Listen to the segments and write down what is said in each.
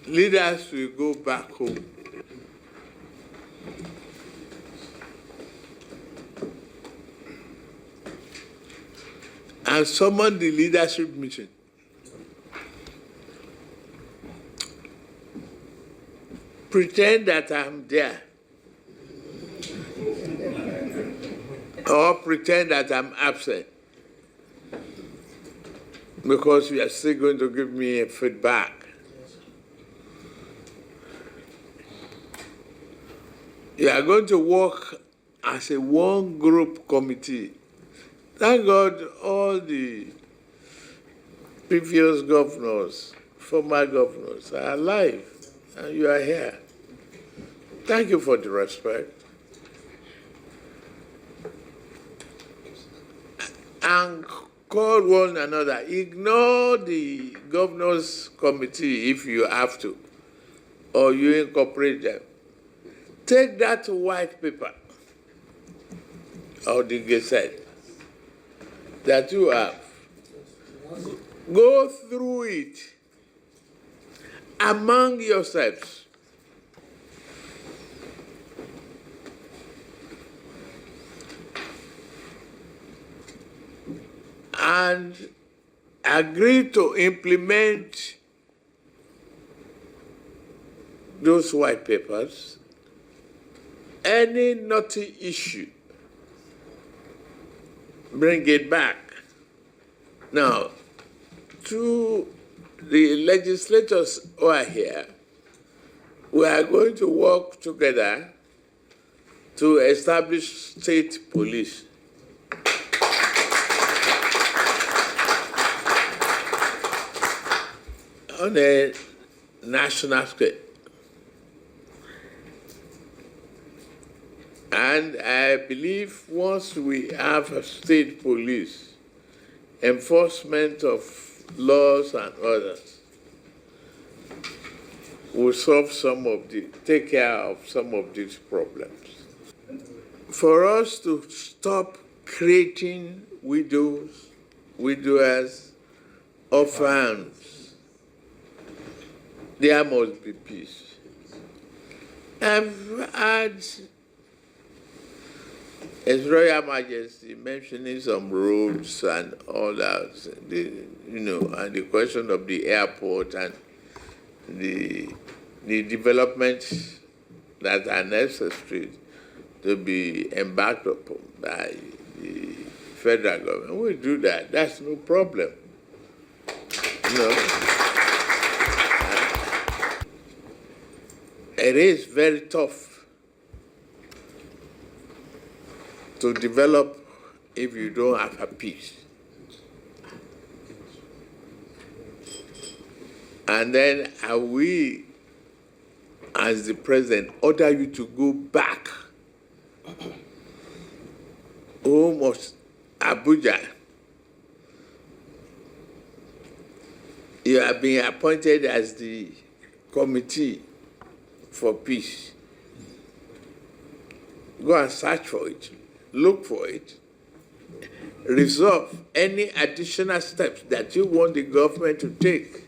leaders will go back home. And summon the leadership meeting. Pretend that I'm there. Or pretend that I'm absent. Because you are still going to give me a feedback. You are going to work as a one-group committee. Thank God all the previous governors, former governors are alive, and you are here. Thank you for the respect. And call one another. Ignore the governors' committee if you have to, or you incorporate them. Take that white paper or the Gazette that you have. Go through it among yourselves. And agree to implement those white papers. Any knotty issue, bring it back. Now, to the legislators who are here, we are going to work together to establish state police. On a national scale. And I believe once we have a state police, enforcement of laws and others will take care of some of these problems. For us to stop creating widows, widowers, orphans, there must be peace. I've had His Royal Majesty mentioning some roads and all that, and the question of the airport and the developments that are necessary to be embarked upon by the federal government. We do that. That's no problem. It is very tough to develop if you don't have a peace. And then we, as the president, order you to go back home of Abuja. You have been appointed as the committee for peace. Go and search for it, look for it, resolve any additional steps that you want the government to take.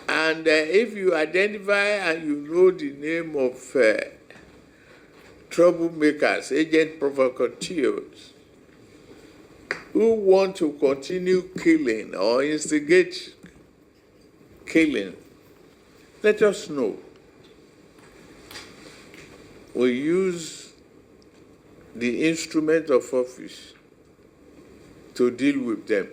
And if you identify and you know the name of troublemakers, agent provocateurs, who want to continue killing or instigate killing, let us know. We use the instrument of office to deal with them.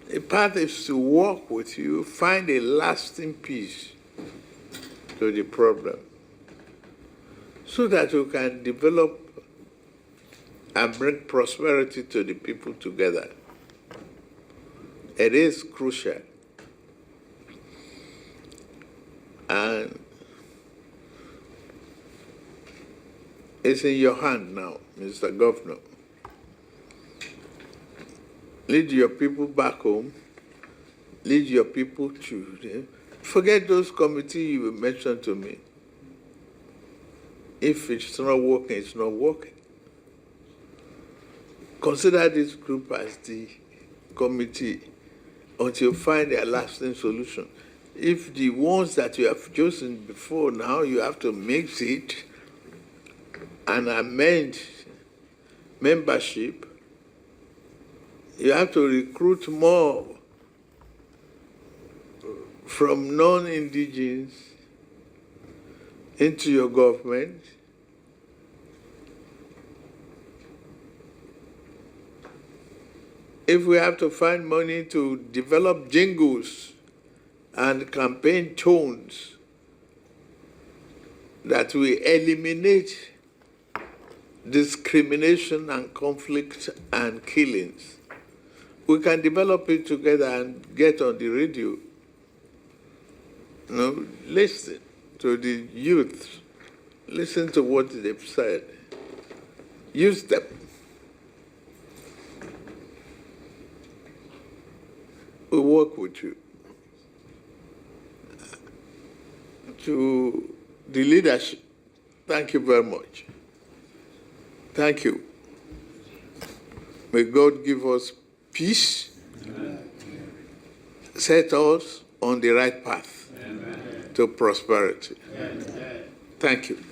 The path is to work with you, find a lasting peace to the problem, so that you can develop and bring prosperity to the people together. It is crucial. And it's in your hand now, Mr. Governor. Lead your people back home. Lead your people to them. Forget those committees you mentioned to me. If it's not working, it's not working. Consider this group as the committee until you find a lasting solution. If the ones that you have chosen before, now you have to mix it and amend membership, you have to recruit more from non-indigenous into your government. If we have to find money to develop jingles and campaign tones that will eliminate discrimination and conflict and killings, we can develop it together and get on the radio. Listen to the youth. Listen to what they've said. Use them. We work with you. To the leadership, thank you very much. Thank you. May God give us peace, set us on the right path to prosperity. Thank you.